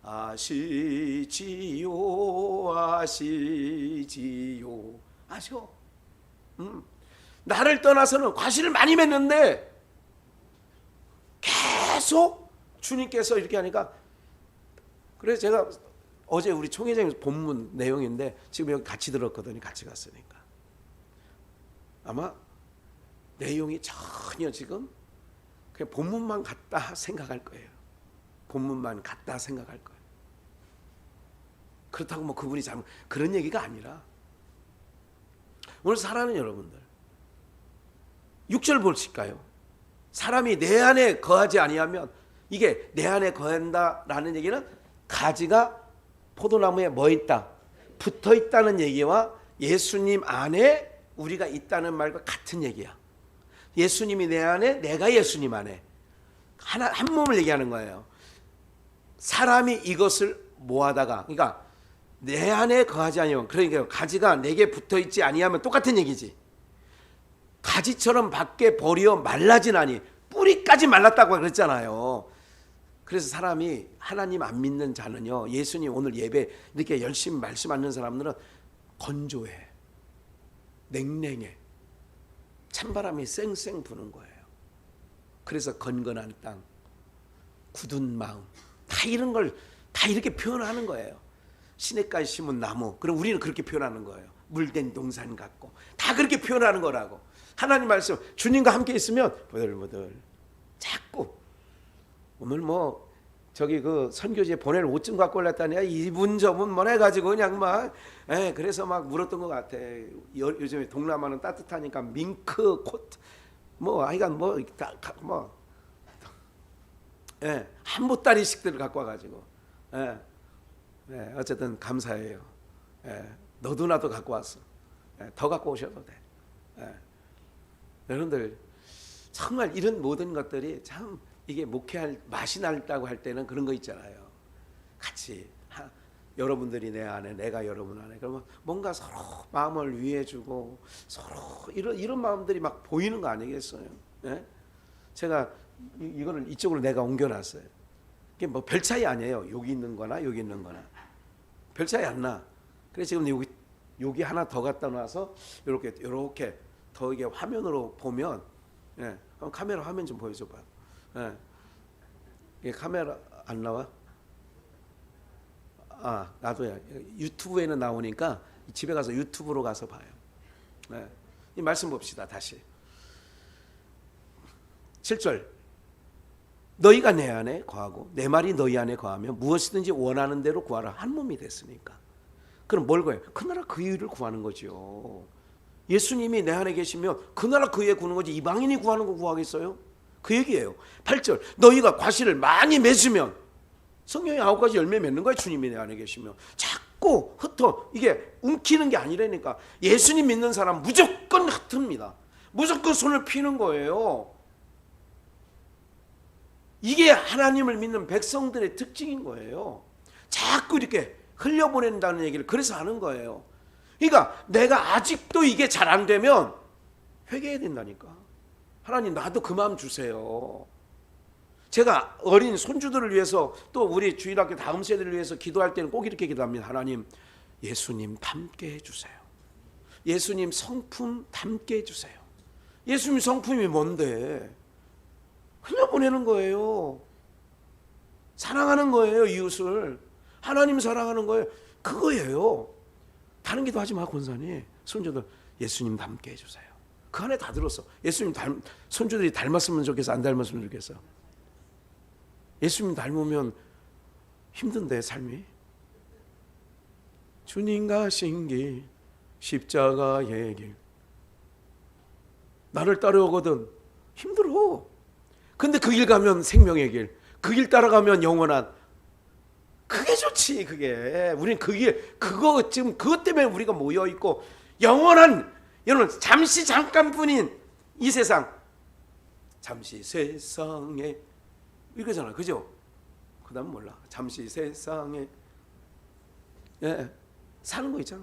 아시지요 아시지요. 아셔. 나를 떠나서는 과실을 많이 맺는데 계속 주님께서 이렇게 하니까. 그래서 제가 어제 우리 총회장에서 본문 내용인데 지금 여기 같이 들었거든요. 같이 갔으니까 아마 내용이 전혀 지금 그냥 본문만 같다 생각할 거예요. 본문만 같다 생각할 거예요. 그렇다고 뭐 그분이 잘못 그런 얘기가 아니라 오늘 살아는 여러분들 6절 보실까요? 사람이 내 안에 거하지 아니하면, 이게 내 안에 거한다라는 얘기는 가지가 포도나무에 뭐 있다? 붙어 있다는 얘기와 예수님 안에 우리가 있다는 말과 같은 얘기야. 예수님이 내 안에 내가 예수님 안에 한 몸을 얘기하는 거예요. 사람이 이것을 모아다가, 그러니까 내 안에 거하지 아니하면, 그러니까 가지가 내게 붙어 있지 아니하면 똑같은 얘기지. 가지처럼 밖에 버려 말라지나니, 뿌리까지 말랐다고 그랬잖아요. 그래서 사람이 하나님 안 믿는 자는요, 예수님 오늘 예배 이렇게 열심히 말씀 듣는 사람들은 건조해, 냉랭해, 찬바람이 쌩쌩 부는 거예요. 그래서 건건한 땅, 굳은 마음, 다 이런 걸 다 이렇게 표현하는 거예요. 시냇가에 심은 나무, 그럼 우리는 그렇게 표현하는 거예요. 물된 동산 같고, 다 그렇게 표현하는 거라고. 하나님 말씀, 주님과 함께 있으면 보들보들. 자꾸 오늘 뭐 저기 그 선교지에 보낼 옷 좀 갖고 올랐다니, 이분 저분 뭐 해가지고 그냥 막, 그래서 막 물었던 것 같아. 요즘에 동남아는 따뜻하니까 밍크 코트, 뭐 하여간 뭐 한 보따리씩들 갖고 와가지고, 어쨌든 감사해요. 너도 나도 갖고 왔어. 더 갖고 오셔도 돼. 여러분들 정말 이런 모든 것들이 참, 이게 목회할 맛이 날다고 할 때는 그런 거 있잖아요. 같이 여러분들이 내 안에, 내가 여러분 안에, 그러면 뭔가 서로 마음을 위해주고 서로 이런 마음들이 막 보이는 거 아니겠어요? 제가 이거를 이쪽으로 내가 옮겨놨어요. 이게 뭐 별 차이 아니에요. 여기 있는 거나 여기 있는 거나 별 차이 안 나. 그래서 지금 여기 하나 더 갖다 놔서 이렇게 더 이게 화면으로 보면, 예, 카메라 화면 좀 보여줘봐요. 예, 이게 카메라 안 나와? 아, 나도야. 유튜브에는 나오니까 집에 가서 유튜브로 가서 봐요. 예, 이 말씀 봅시다. 다시 7절. 너희가 내 안에 거하고 내 말이 너희 안에 거하면 무엇이든지 원하는 대로 구하라. 한 몸이 됐으니까. 그럼 뭘 구해요? 그 나라 그 의를 구하는 거죠. 예수님이 내 안에 계시면 그 나라 그 의에 구하는 거지 이방인이 구하는 거 구하겠어요? 그 얘기예요. 8절. 너희가 과실을 많이 맺으면, 성경에 9가지 열매 맺는 거예요. 주님이 내 안에 계시면. 자꾸 흩어. 이게 움키는 게 아니라니까. 예수님 믿는 사람 무조건 흩습니다. 무조건 손을 피는 거예요. 이게 하나님을 믿는 백성들의 특징인 거예요. 자꾸 이렇게 흘려보낸다는 얘기를 그래서 하는 거예요. 그러니까 내가 아직도 이게 잘 안 되면 회개해야 된다니까. 하나님 나도 그 마음 주세요. 제가 어린 손주들을 위해서 또 우리 주일학교 다음 세대를 위해서 기도할 때는 꼭 이렇게 기도합니다. 하나님, 예수님 닮게 해주세요. 예수님 성품 닮게 해주세요. 예수님 성품이 뭔데? 흘려보내는 거예요. 사랑하는 거예요. 이웃을 하나님 사랑하는 거예요. 그거예요. 다른 기도 하지 마. 권사님, 손주들 예수님 닮게 해주세요. 그 안에 다 들었어. 예수님 손주들이 닮았으면 좋겠어, 안 닮았으면 좋겠어? 예수님 닮으면 힘든데 삶이. 주님 가신 길 십자가의 길, 나를 따라오거든 힘들어. 근데 그 길 가면 생명의 길, 그 길 따라가면 영원한, 그게 좋지. 그게 우린 그 길, 그거 지금 그것 때문에 우리가 모여 있고, 영원한, 여러분 잠시 잠깐뿐인 이 세상, 잠시 세상에 이거잖아, 그죠? 그다음 몰라. 잠시 세상에, 예, 사는 거 있잖아.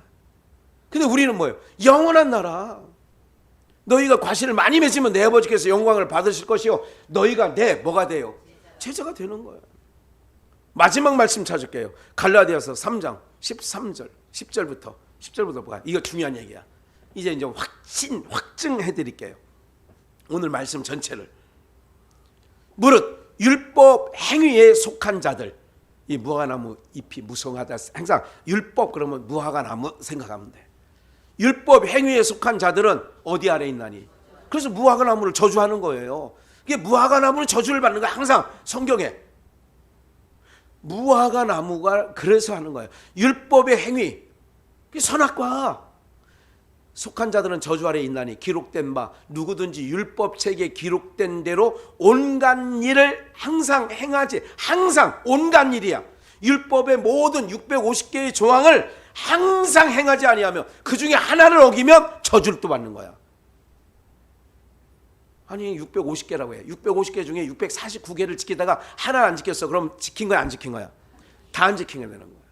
근데 우리는 뭐예요? 영원한 나라. 너희가 과실을 많이 맺으면 내 아버지께서 영광을 받으실 것이요 너희가 내 뭐가 돼요? 제자가 되는 거예요. 마지막 말씀 찾을게요. 갈라디아서 3장 13절 10절부터 봐. 이거 중요한 얘기야. 이제 확증해 드릴게요. 오늘 말씀 전체를. 무릇 율법 행위에 속한 자들, 이 무화과나무 잎이 무성하다, 항상 율법 그러면 무화과나무 생각하면 돼. 율법 행위에 속한 자들은 어디 아래 있나니? 그래서 무화과나무를 저주하는 거예요. 이게 무화과나무는 저주를 받는 거야. 항상 성경에 무화과나무가 그래서 하는 거예요. 율법의 행위, 선악과 속한 자들은 저주 아래 있나니 기록된 바 누구든지 율법책에 기록된 대로 온갖 일을 항상 행하지. 항상 온갖 일이야. 율법의 모든 650개의 조항을 항상 행하지 아니하며 그 중에 하나를 어기면 저주를 또 받는 거야. 아니 650개라고 해. 650개 중에 649개를 지키다가 하나 안 지켰어. 그럼 지킨 거야, 안 지킨 거야? 다 안 지킨 게 되는 거야.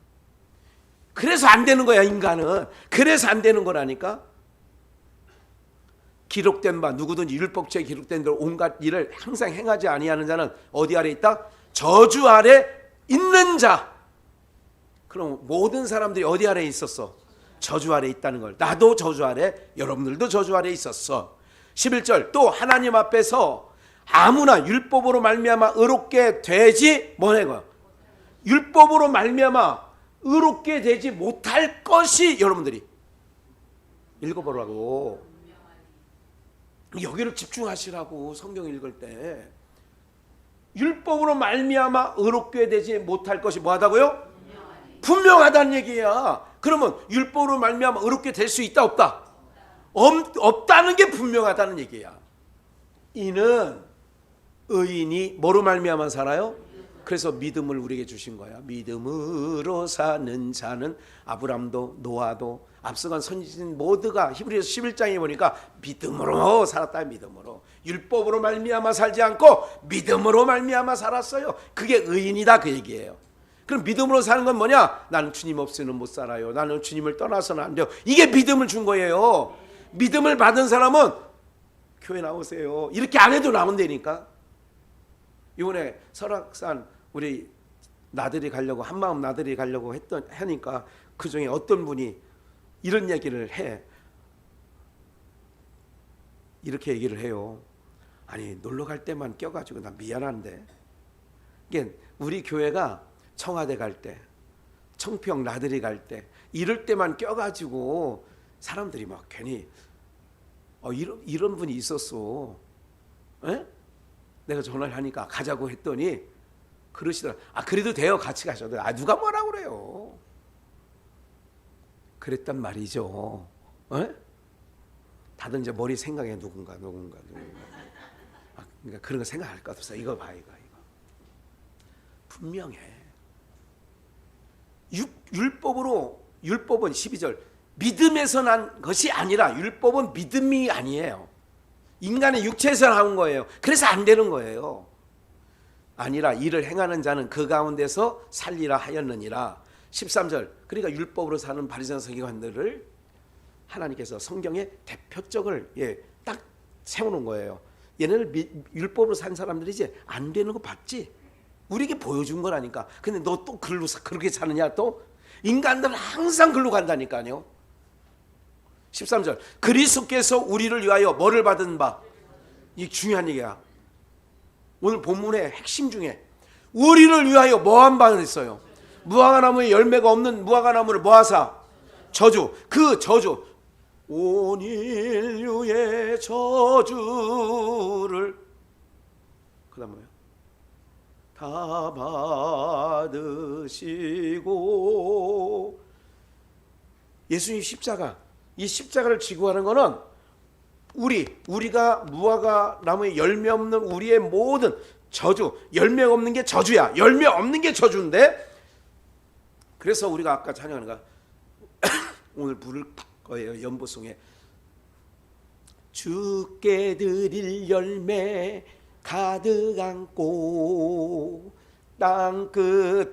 그래서 안 되는 거야, 인간은. 그래서 안 되는 거라니까. 기록된 바 누구든지 율법책에 기록된 대로 온갖 일을 항상 행하지 아니하는 자는 어디 아래 있다? 저주 아래 있는 자. 그럼 모든 사람들이 어디 아래 있었어? 저주 아래 있다는 걸. 나도 저주 아래, 여러분들도 저주 아래 있었어. 11절. 또 하나님 앞에서 아무나 율법으로 말미암아 의롭게 되지 뭐냐고. 율법으로 말미암아 의롭게 되지 못할 것이, 여러분들이 읽어보라고. 여기를 집중하시라고. 성경 읽을 때 율법으로 말미암아 의롭게 되지 못할 것이 뭐하다고요? 분명하다는 얘기야. 그러면 율법으로 말미암아 의롭게 될 수 있다, 없다? 없다는 게 분명하다는 얘기야. 이는 의인이 뭐로 말미암아 살아요? 그래서 믿음을 우리에게 주신 거야. 믿음으로 사는 자는 아브람도 노아도 앞서간 선지자들 모두가 히브리서 11장에 보니까 믿음으로 살았다. 믿음으로. 율법으로 말미암아 살지 않고 믿음으로 말미암아 살았어요. 그게 의인이다, 그 얘기예요. 그럼 믿음으로 사는 건 뭐냐? 나는 주님 없이는 못 살아요. 나는 주님을 떠나서는 안 돼요. 이게 믿음을 준 거예요. 믿음을 받은 사람은 교회 나오세요. 이렇게 안 해도 나온다니까. 이번에 설악산 우리 나들이 가려고 한마음 나들이 가려고 하니까 그 중에 어떤 분이 이런 얘기를 해. 이렇게 얘기를 해요. 아니 놀러 갈 때만 껴가지고 나 미안한데. 이게 우리 교회가 청와대 갈 때, 청평 나들이 갈 때 이럴 때만 껴가지고 사람들이 막 괜히 이런 분이 있었어. 에? 내가 전화를 하니까 가자고 했더니 그러시더라. 그래도 돼요. 같이 가셔도. 누가 뭐라고 그래요. 그랬단 말이죠. 에? 다들 이제 머리 생각해 누군가. 그러니까 그런 거 생각할 것 없어. 이거 봐, 이거. 분명해. 율법은 12절 믿음에서 난 것이 아니라 율법은 믿음이 아니에요. 인간의 육체에서 나온 거예요. 그래서 안 되는 거예요. 아니라 이를 행하는 자는 그 가운데서 살리라 하였느니라. 13절 그러니까 율법으로 사는 바리새인 서기관들을 하나님께서 성경에 대표적을 딱 세우는 거예요. 얘네를 율법으로 산 사람들이 이제 안 되는 거 봤지? 우리에게 보여준 거라니까. 근데 너 또 그렇게 사느냐 또? 인간들은 항상 글로 간다니까요. 13절 그리스도께서 우리를 위하여 뭐를 받은 바? 이 중요한 얘기야. 오늘 본문의 핵심 중에 우리를 위하여 뭐한 바가 있어요? 무화과나무에 열매가 없는 무화과나무를 뭐하사? 저주. 그 저주 온 인류의 저주를 그 다음 뭐예요? 다 받으시고. 예수님 십자가, 이 십자가를 지고 하는 거는 우리가 무화과 나무에 열매 없는 우리의 모든 저주, 열매 없는 게 저주야. 열매 없는 게 저주인데, 그래서 우리가 아까 찬양하는 거 오늘 부를 거예요. 연보송에 주께 드릴 열매 가득 안고 땅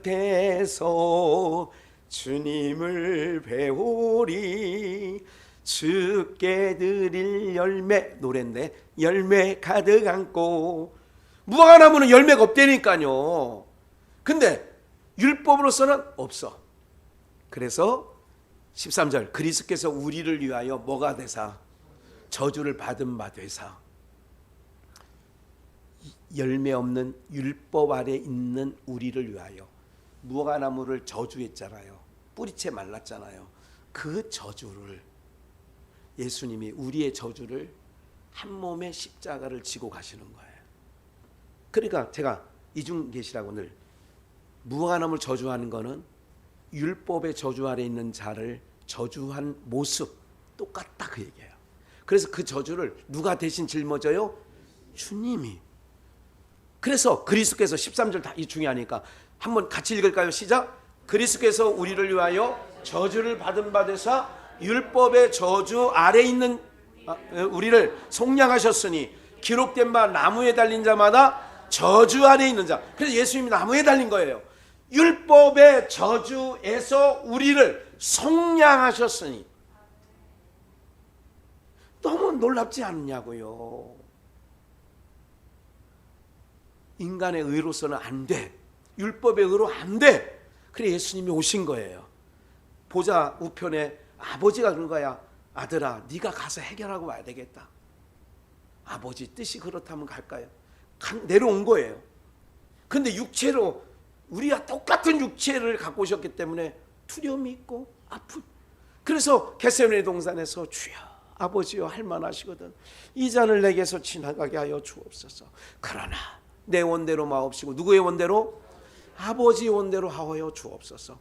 끝에서 주님을 배우리. 주께 드릴 열매, 노래인데 열매 가득 안고. 무화과나무는 열매가 없다니까요. 근데 율법으로서는 없어. 그래서 13절 그리스도께서 우리를 위하여 뭐가 되사? 저주를 받은 바 되사. 열매 없는 율법 아래 있는 우리를 위하여. 무화과나무를 저주했잖아요. 뿌리채 말랐잖아요. 그 저주를 예수님이 우리의 저주를 한 몸의 십자가를 지고 가시는 거예요. 그러니까 제가 이중계시라고 늘 무화과나무를 저주하는 거는 율법의 저주 아래 있는 자를 저주한 모습 똑같다 그 얘기예요. 그래서 그 저주를 누가 대신 짊어져요? 주님이. 그래서 그리스도께서 13절 다 이 중요하니까 한번 같이 읽을까요? 시작. 그리스도께서 우리를 위하여 저주를 받은 바 되사 율법의 저주 아래 있는 우리를 속량하셨으니 기록된 바 나무에 달린 자마다 저주 아래 있는 자. 그래서 예수님이 나무에 달린 거예요. 율법의 저주에서 우리를 속량하셨으니. 너무 놀랍지 않냐고요. 인간의 의로서는 안 돼. 율법의 의로 안 돼. 그래 예수님이 오신 거예요. 보좌 우편에 아버지가 그런 거야. 아들아 네가 가서 해결하고 와야 되겠다. 아버지 뜻이 그렇다면 갈까요? 내려온 거예요. 근데 육체로 우리가 똑같은 육체를 갖고 오셨기 때문에 두려움이 있고 아픈. 그래서 겟세마네 동산에서 주여 아버지여 할만하시거든 이 잔을 내게서 지나가게 하여 주옵소서. 그러나 내 원대로 마옵시고 누구의 원대로? 아버지 원대로 하여 주옵소서.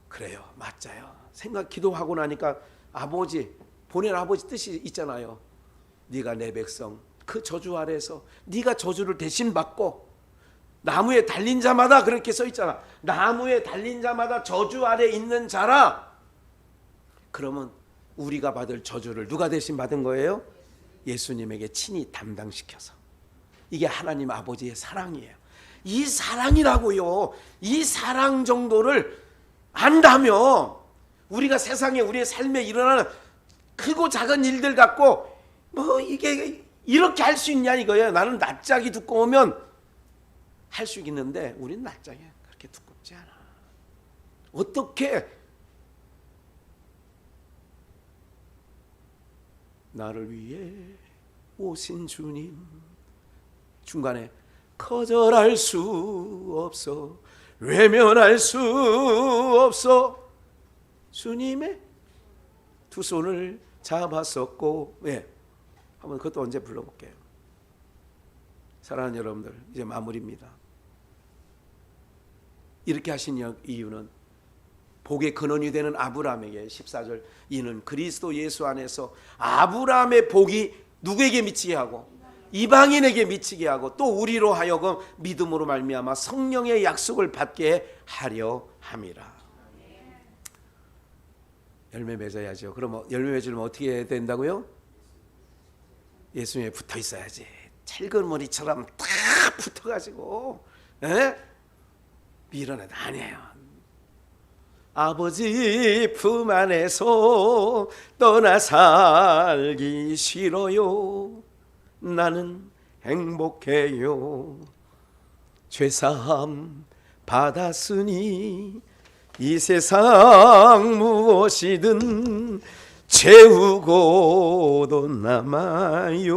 그래요, 맞아요. 기도하고 나니까 아버지 보낸 아버지 뜻이 있잖아요. 네가 내 백성 그 저주 아래에서 네가 저주를 대신 받고 나무에 달린 자마다 그렇게 써 있잖아. 나무에 달린 자마다 저주 아래 있는 자라. 그러면 우리가 받을 저주를 누가 대신 받은 거예요? 예수님에게 친히 담당시켜서. 이게 하나님 아버지의 사랑이에요. 이 사랑이라고요. 이 사랑 정도를 안다면 우리가 세상에 우리의 삶에 일어나는 크고 작은 일들 갖고 뭐 이게 이렇게 할 수 있냐 이거예요. 나는 납작이 두꺼우면 할 수 있는데 우리는 낯짝이 그렇게 두껍지 않아. 어떻게 나를 위해 오신 주님, 중간에 거절할 수 없어, 외면할 수 없어, 주님의 두 손을 잡았었고. 예, 한번 그것도 언제 불러볼게요. 사랑하는 여러분들, 이제 마무리입니다. 이렇게 하신 이유는 복의 근원이 되는 아브라함에게, 14절, 이는 그리스도 예수 안에서 아브라함의 복이 누구에게 미치게 하고 이방인에게 미치게 하고 또 우리로 하여금 믿음으로 말미암아 성령의 약속을 받게 하려 함이라. 열매 맺어야죠. 그럼 열매 맺으려면 어떻게 해야 된다고요? 예수님에 붙어 있어야지. 찰근 머리처럼 딱 붙어가지고 밀어내다. 아니에요. 아버지 품 안에서 떠나 살기 싫어요. 나는 행복해요. 죄사함 받았으니 이 세상 무엇이든 채우고도 남아요.